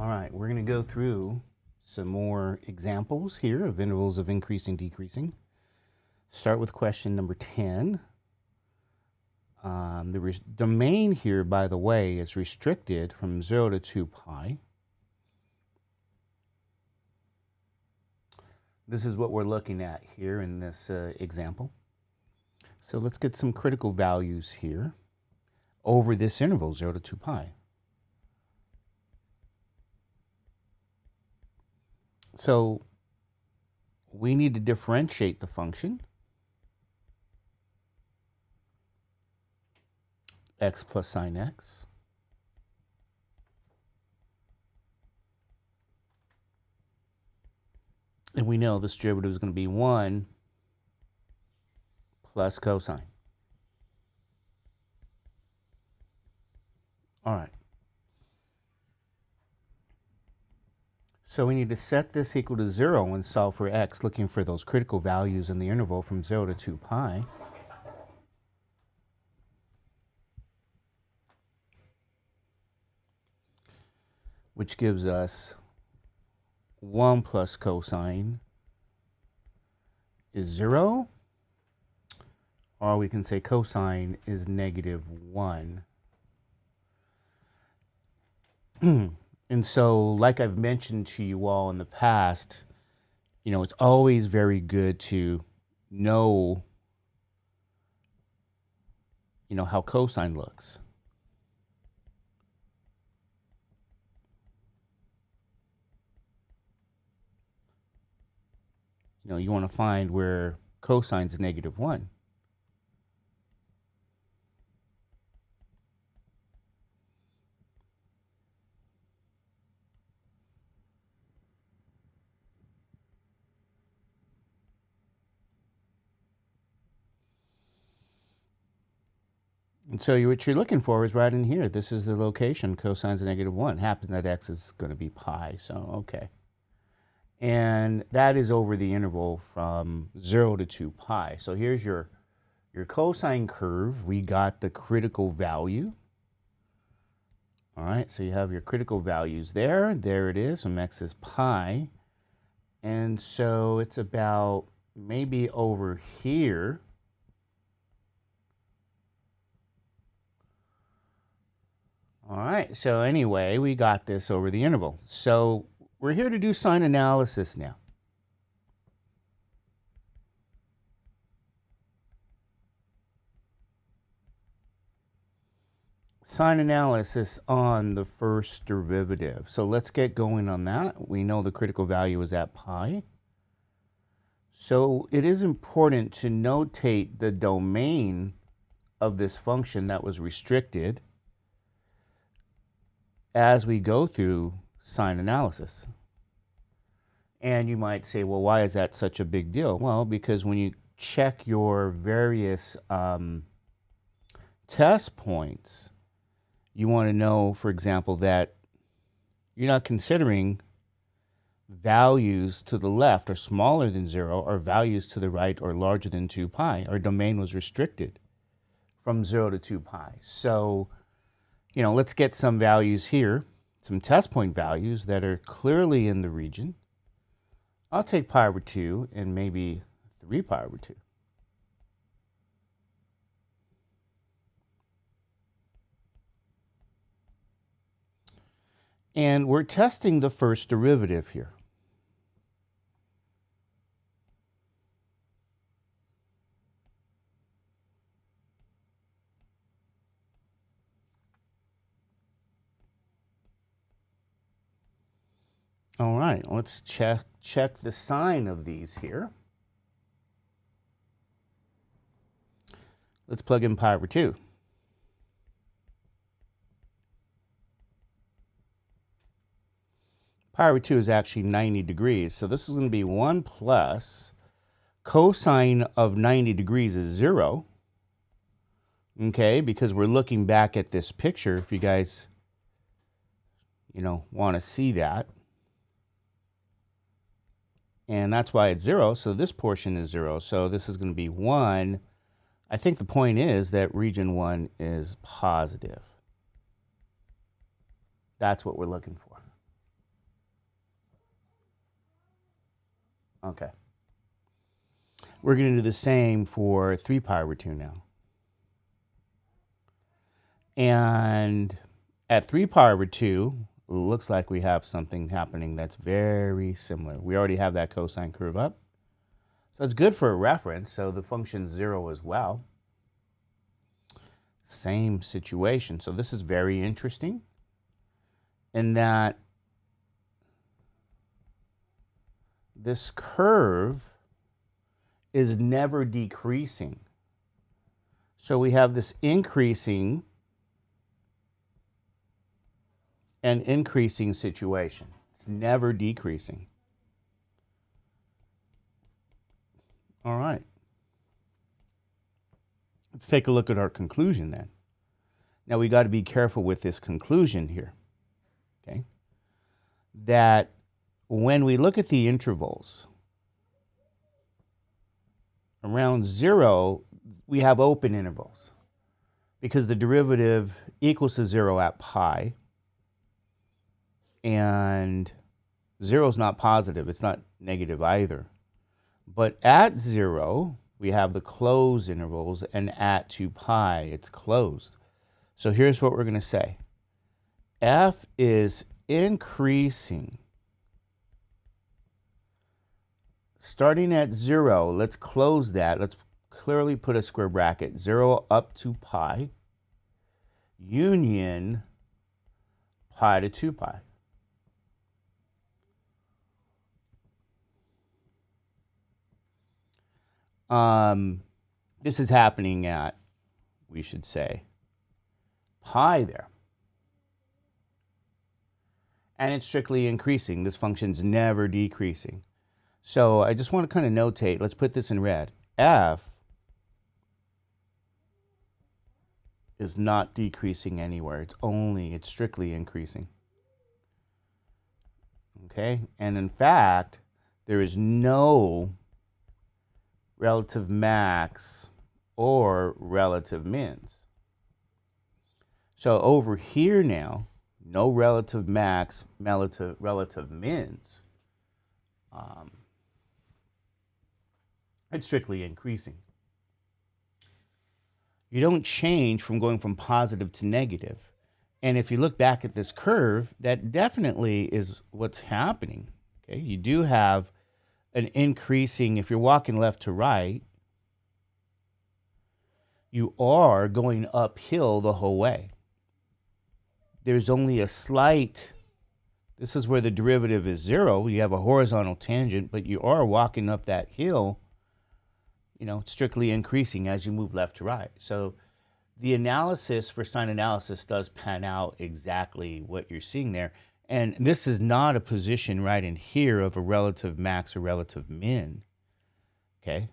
All right, we're going to go through some more examples here of intervals of increasing, decreasing. Start with question number 10. The domain here, by the way, is restricted from 0 to 2 pi. This is what we're looking at here in this example. So let's get some critical values here over this interval, 0 to 2 pi. So we need to differentiate the function x plus sine x. And we know this derivative is going to be 1 plus cosine. All right. So we need to set this equal to 0 and solve for x, looking for those critical values in the interval from 0 to 2 pi. Which gives us 1 plus cosine is 0. Or we can say cosine is negative 1. And so, like I've mentioned to you all in the past, it's always very good to know, how cosine looks. You want to find where cosine is negative 1. And so what you're looking for is right in here. This is the location. Cosine's negative 1. It happens that x is going to be pi, so okay. And that is over the interval from 0 to 2 pi. So here's your cosine curve. We got the critical value. All right, so you have your critical values there. There it is, when x is pi. And so it's about maybe over here. All right, so anyway, we got this over the interval. So we're here to do sign analysis now. Sign analysis on the first derivative. So let's get going on that. We know the critical value is at pi. So it is important to notate the domain of this function that was restricted as we go through sign analysis. And you might say, well, why is that such a big deal? Well, because when you check your various test points, you want to know, for example, that you're not considering values to the left are smaller than 0 or values to the right or larger than 2 pi. Our domain was restricted from 0 to 2 pi. So, let's get some values here, some test point values that are clearly in the region. I'll take pi over 2 and maybe 3 pi over 2. And we're testing the first derivative here. All right, let's check the sign of these here. Let's plug in pi over 2. Pi over 2 is actually 90 degrees. So this is going to be 1 plus cosine of 90 degrees is 0. Okay, because we're looking back at this picture, if you guys, want to see that. And that's why it's 0. So this portion is 0. So this is going to be 1. I think the point is that region 1 is positive. That's what we're looking for. Okay. We're going to do the same for 3 pi over 2 now. And at 3 pi over 2, it looks like we have something happening that's very similar. We already have that cosine curve up. So it's good for a reference, so the function's 0 as well. Same situation. So this is very interesting in that this curve is never decreasing. So we have this increasing and increasing situation. It's never decreasing. All right. Let's take a look at our conclusion then. Now we got to be careful with this conclusion here, okay? That when we look at the intervals, around 0, we have open intervals because the derivative equals to 0 at pi, and 0 is not positive, it's not negative either. But at 0, we have the closed intervals, and at 2 pi, it's closed. So here's what we're going to say. F is increasing. Starting at 0, let's close that. Let's clearly put a square bracket. 0 up to pi, union pi to 2 pi. This is happening at, we should say, pi there. And it's strictly increasing. This function's never decreasing. So I just want to kind of notate, let's put this in red. F is not decreasing anywhere. It's strictly increasing. Okay? And in fact, there is no relative max or relative mins. So over here now, no relative max, relative mins. It's strictly increasing. You don't change from going from positive to negative. And if you look back at this curve, that definitely is what's happening. Okay, you do have an increasing, if you're walking left to right, you are going uphill the whole way. There's only a slight, this is where the derivative is 0. You have a horizontal tangent, but you are walking up that hill, strictly increasing as you move left to right. So the analysis for sign analysis does pan out exactly what you're seeing there. And this is not a position right in here of a relative max or relative min, okay?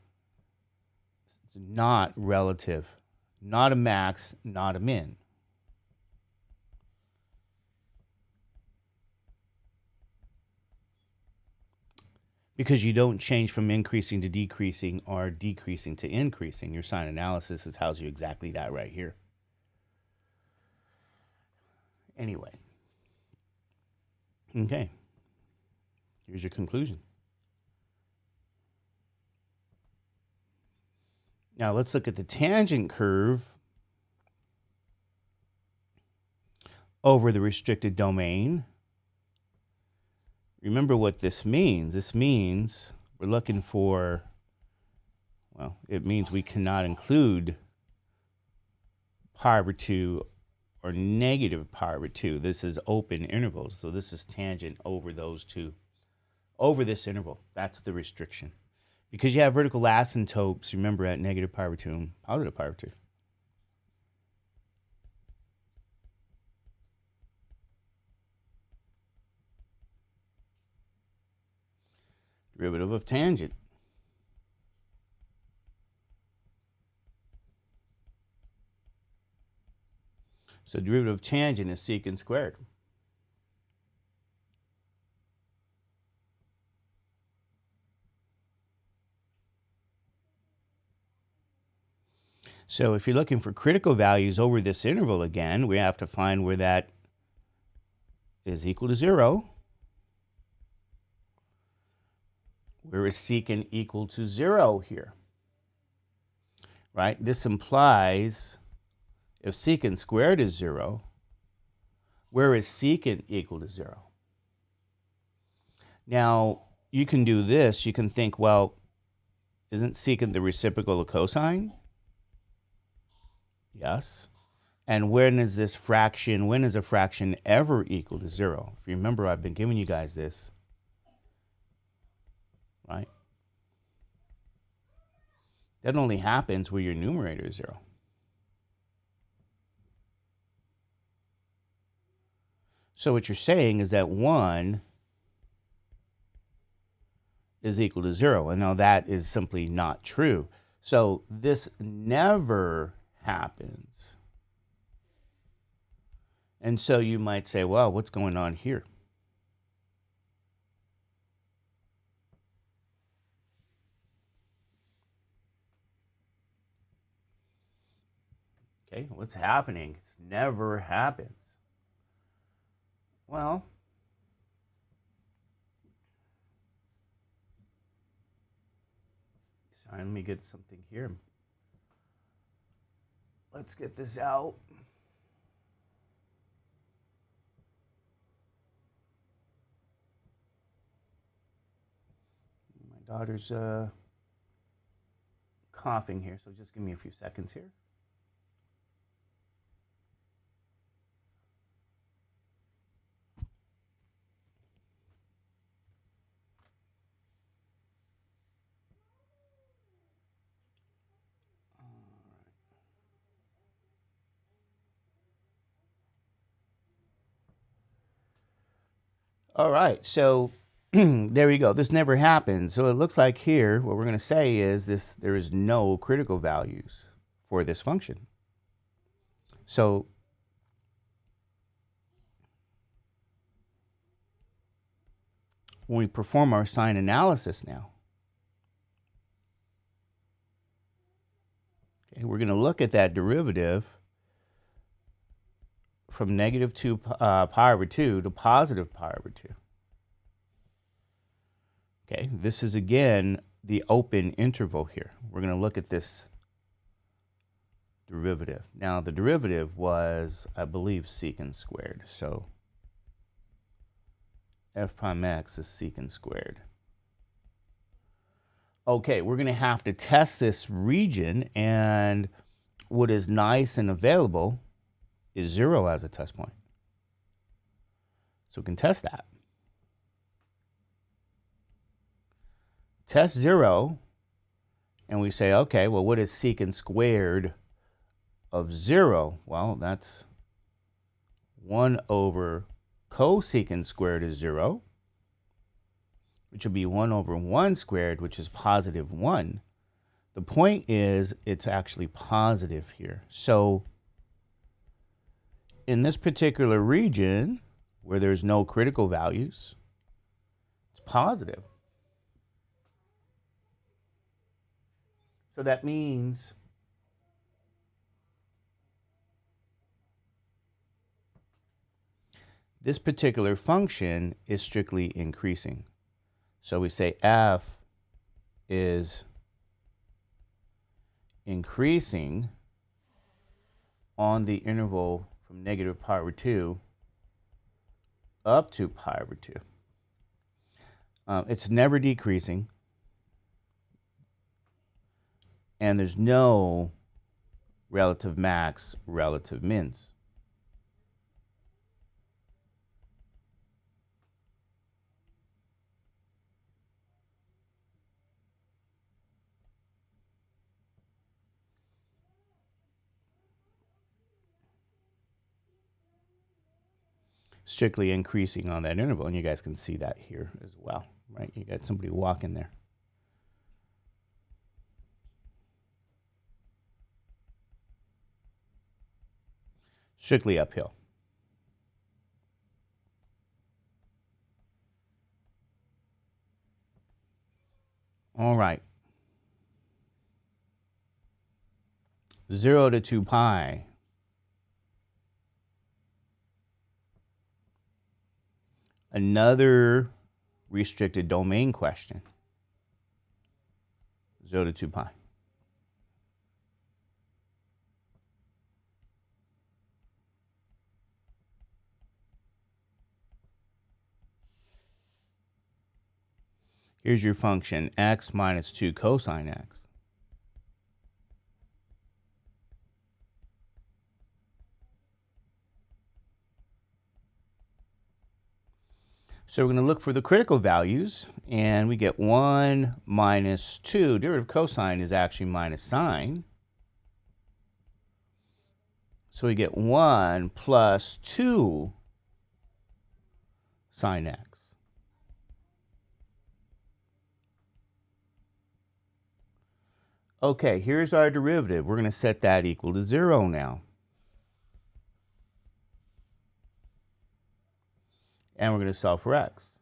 It's not relative, not a max, not a min. Because you don't change from increasing to decreasing or decreasing to increasing. Your sign analysis tells you exactly that right here. Anyway. Okay, here's your conclusion. Now let's look at the tangent curve over the restricted domain. Remember what this means. This means we're looking for, well, it means we cannot include pi over 2 or negative pi over 2. This is open intervals. So this is tangent over those two, over this interval. That's the restriction. Because you have vertical asymptotes, remember, at negative pi over 2 and positive pi over 2. Derivative of tangent. So derivative of tangent is secant squared. So if you're looking for critical values over this interval again, we have to find where that is equal to 0, where is secant equal to 0 here? Right? This implies if secant squared is 0, where is secant equal to 0? Now, you can do this. You can think, well, isn't secant the reciprocal of cosine? Yes. And when is a fraction ever equal to 0? If you remember, I've been giving you guys this, right? That only happens where your numerator is 0. So what you're saying is that 1 is equal to 0. And now that is simply not true. So this never happens. And so you might say, well, what's going on here? Okay, what's happening? It never happens. Well, sorry, let me get something here. Let's get this out. My daughter's coughing here, so just give me a few seconds here. All right, so there we go. This never happens. So it looks like here, what we're going to say is there is no critical values for this function. So when we perform our sign analysis now, okay, we're going to look at that derivative from negative 2 pi over 2 to positive pi over 2. Okay, this is again the open interval here. We're going to look at this derivative. Now the derivative was, I believe, secant squared. So f prime x is secant squared. Okay, we're going to have to test this region, and what is nice and available is 0 as a test point. So we can test that. Test 0, and we say, okay, well, what is secant squared of 0? Well, that's 1 over cosecant squared is 0, which will be 1 over 1 squared, which is positive 1. The point is it's actually positive here. So in this particular region, where there's no critical values, it's positive. So that means this particular function is strictly increasing. So we say f is increasing on the interval from negative pi over 2 up to pi over 2. It's never decreasing. And there's no relative max, relative mins. Strictly increasing on that interval, and you guys can see that here as well, right? You got somebody walking there. Strictly uphill. All right. 0 to 2 pi. Another restricted domain question. 0 to 2 pi. Here's your function, x minus 2 cosine x. So we're going to look for the critical values, and we get 1 minus 2. Derivative of cosine is actually minus sine. So we get 1 plus 2 sine x. Okay, here's our derivative. We're going to set that equal to 0 now. And we're going to solve for x.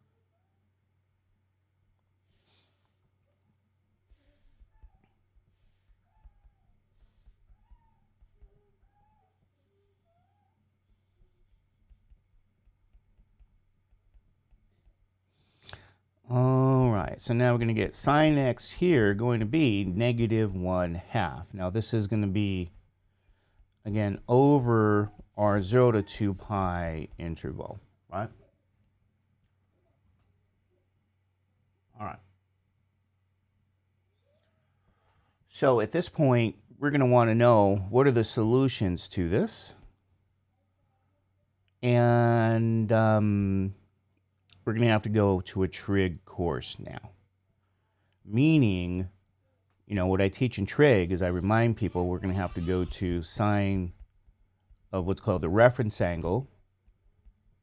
All right, so now we're going to get sine x here going to be negative 1/2. Now this is going to be, again, over our 0 to 2 pi interval, right? All right. So at this point, we're going to want to know what are the solutions to this. And we're going to have to go to a trig course now. Meaning, you know, what I teach in trig is I remind people we're going to have to go to sine of what's called the reference angle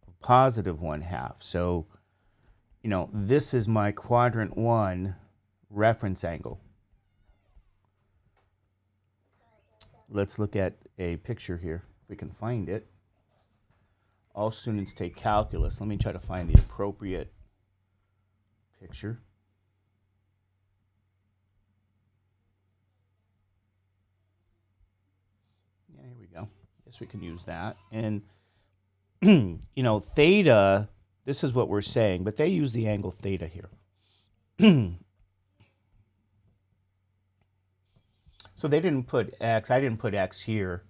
of positive 1/2. So, you know, this is my quadrant 1 reference angle. Let's look at a picture here, if we can find it. All students take calculus. Let me try to find the appropriate picture. Yeah, here we go. Guess we can use that. And, you know, theta, this is what we're saying, but they use the angle theta here. So they didn't put x. I didn't put x here,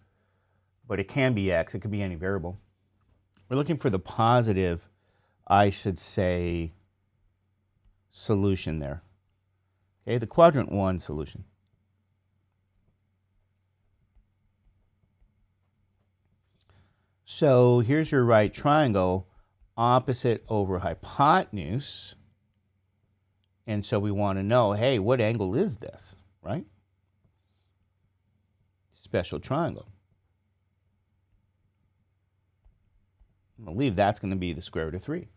but it can be x. It could be any variable. We're looking for the positive, I should say, solution there. Okay, the quadrant 1 solution. So here's your right triangle, opposite over hypotenuse. And so we want to know, hey, what angle is this, right? Special triangle. I believe that's going to be the square root of 3.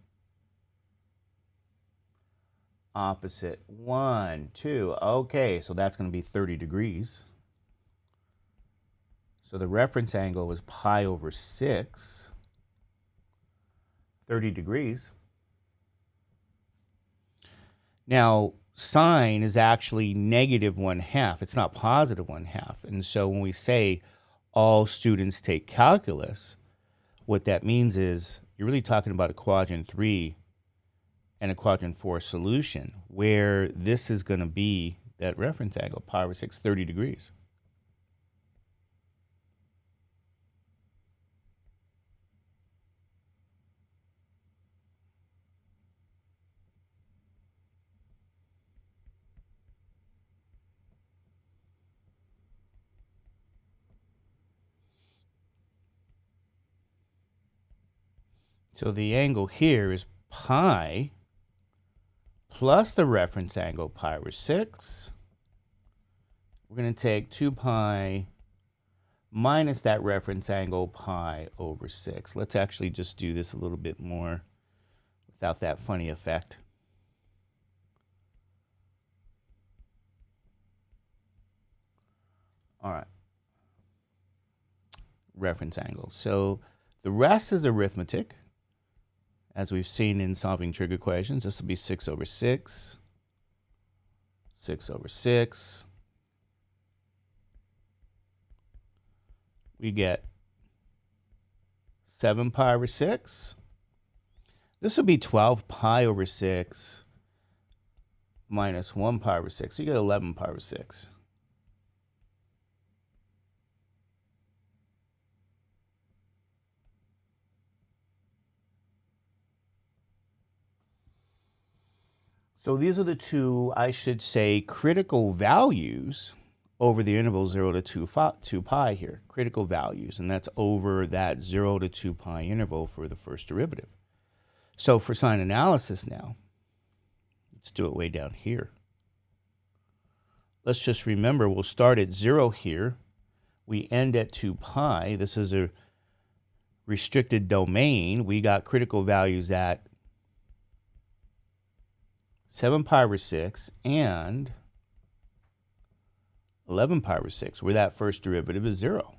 Opposite 1, 2. Okay, so that's going to be 30 degrees. So the reference angle is pi over 6, 30 degrees. Now, sine is actually negative 1/2. It's not positive 1/2. And so when we say all students take calculus, what that means is you're really talking about a quadrant 3 and a quadrant 4 solution, where this is going to be that reference angle, pi over 6, 30 degrees. So the angle here is pi plus the reference angle, pi over 6. We're going to take 2 pi minus that reference angle, pi over 6. Let's actually just do this a little bit more without that funny effect. All right. Reference angle. So the rest is arithmetic. As we've seen in solving trig equations, this will be 6 over 6, 6 over 6. We get 7 pi over 6. This will be 12 pi over 6 minus 1 pi over 6. So you get 11 pi over 6. So these are the two, I should say, critical values over the interval 0 to 2 pi here. Critical values, and that's over that 0 to 2 pi interval for the first derivative. So for sign analysis now, let's do it way down here. Let's just remember, we'll start at 0 here. We end at 2 pi. This is a restricted domain. We got critical values at 7 pi over 6 and 11 pi over 6, where that first derivative is 0.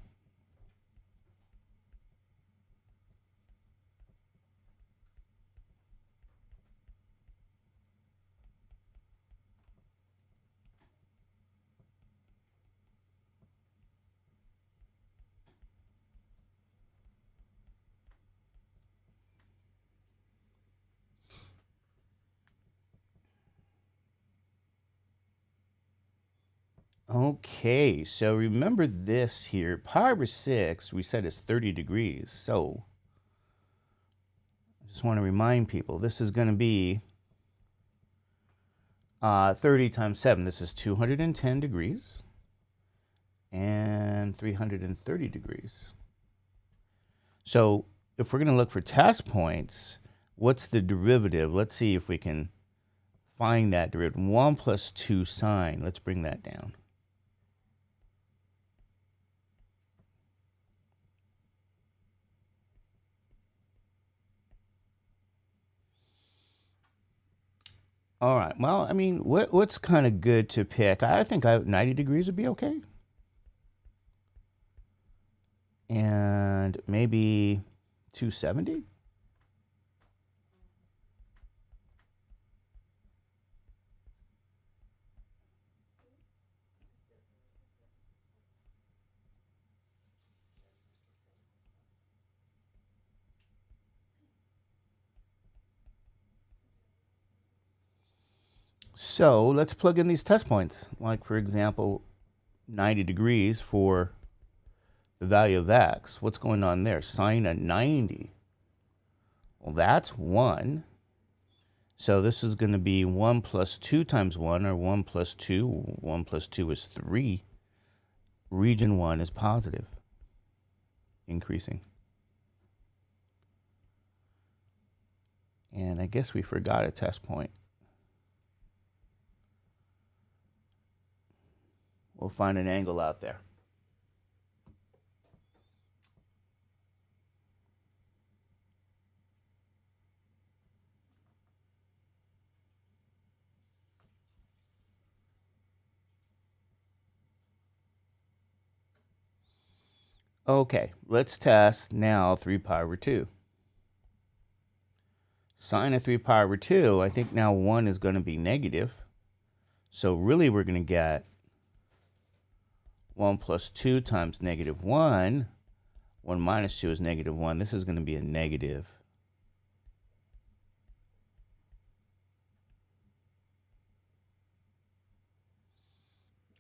Okay, so remember this here. Pi over 6, we said is 30 degrees. So I just want to remind people, this is going to be 30 times 7. This is 210 degrees and 330 degrees. So if we're going to look for test points, what's the derivative? Let's see if we can find that derivative. 1 plus 2 sine. Let's bring that down. All right. Well, I mean, what's kind of good to pick? I think 90 degrees would be okay. And maybe 270? So let's plug in these test points. Like, for example, 90 degrees for the value of x. What's going on there? Sine of 90. Well, that's 1. So this is going to be 1 plus 2 times 1, or 1 plus 2. 1 plus 2 is 3. Region 1 is positive, increasing. And I guess we forgot a test point. We'll find an angle out there. Okay, let's test now 3 pi over 2. Sine of 3 pi over 2, I think now 1 is going to be negative. So really we're going to get 1 plus 2 times negative 1. 1 minus 2 is negative 1. This is going to be a negative.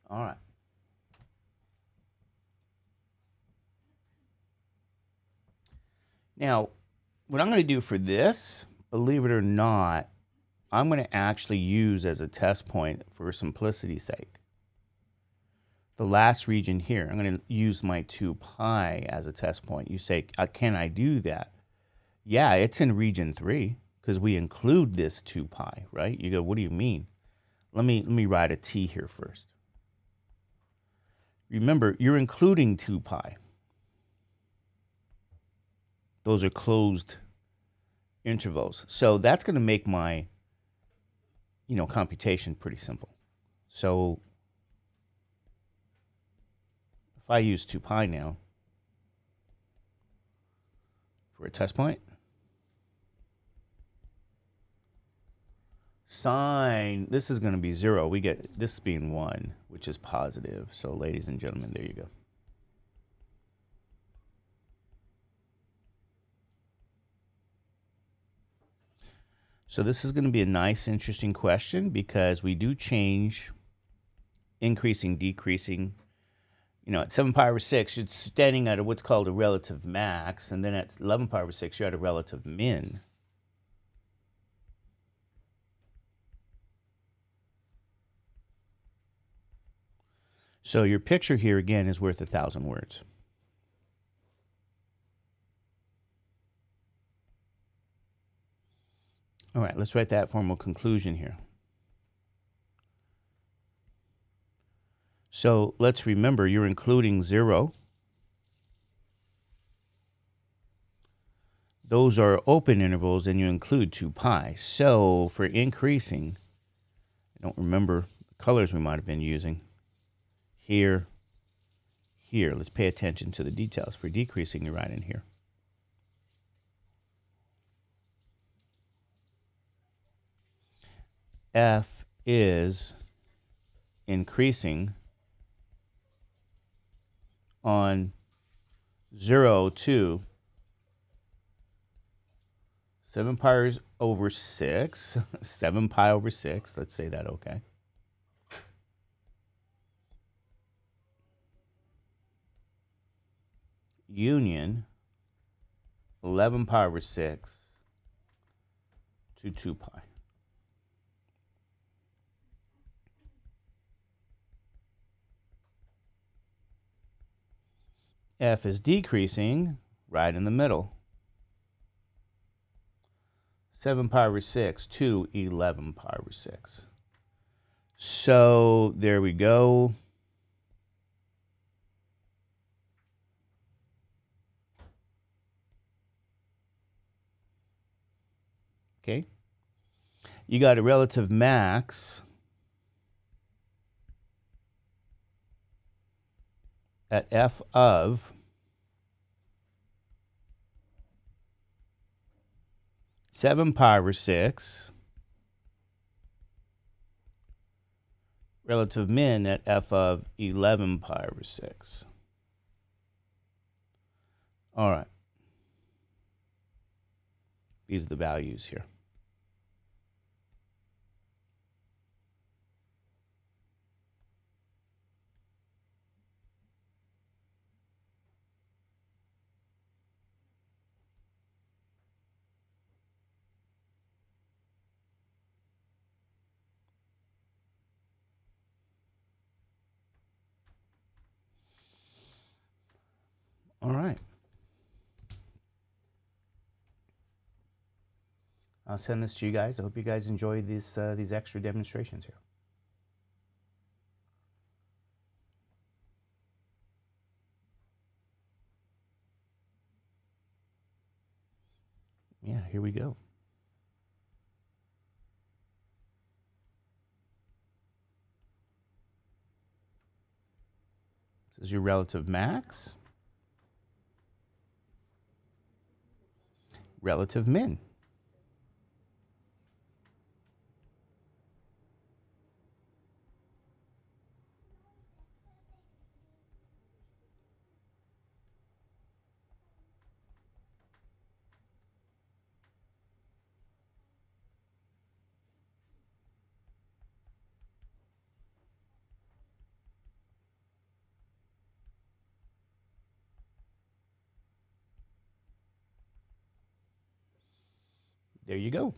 All right. Now, what I'm going to do for this, believe it or not, I'm going to actually use as a test point for simplicity's sake the last region here. I'm going to use my 2 pi as a test point. You say, can I do that? Yeah, it's in region 3 because we include this 2 pi, right? You go, what do you mean? Let me write a t here first. Remember, you're including 2 pi. Those are closed intervals. So that's going to make my, computation pretty simple. So if I use 2 pi now for a test point, sine, this is going to be 0. We get this being 1, which is positive. So ladies and gentlemen, there you go. So this is going to be a nice, interesting question because we do change increasing, decreasing. You know, at 7 pi over 6, you're standing at what's called a relative max, and then at 11 pi over 6, you're at a relative min. So your picture here, again, is worth 1,000 words. All right, let's write that formal conclusion here. So let's remember, you're including 0. Those are open intervals, and you include 2 pi. So for increasing, I don't remember the colors we might have been using. Here, here. Let's pay attention to the details. For decreasing, you're right in here. F is increasing on 0 to 7 pi over 6. 7 pi over 6. Let's say that, okay. Union 11 pi over 6 to 2 pi. F is decreasing right in the middle. 7 pi over 6 to 11 pi over 6. So there we go. Okay. You got a relative max at f of 7 pi over 6, relative min at f of 11 pi over 6. All right. These are the values here. All right. I'll send this to you guys. I hope you guys enjoy these extra demonstrations here. Yeah, here we go. This is your relative max, relative min. There you go.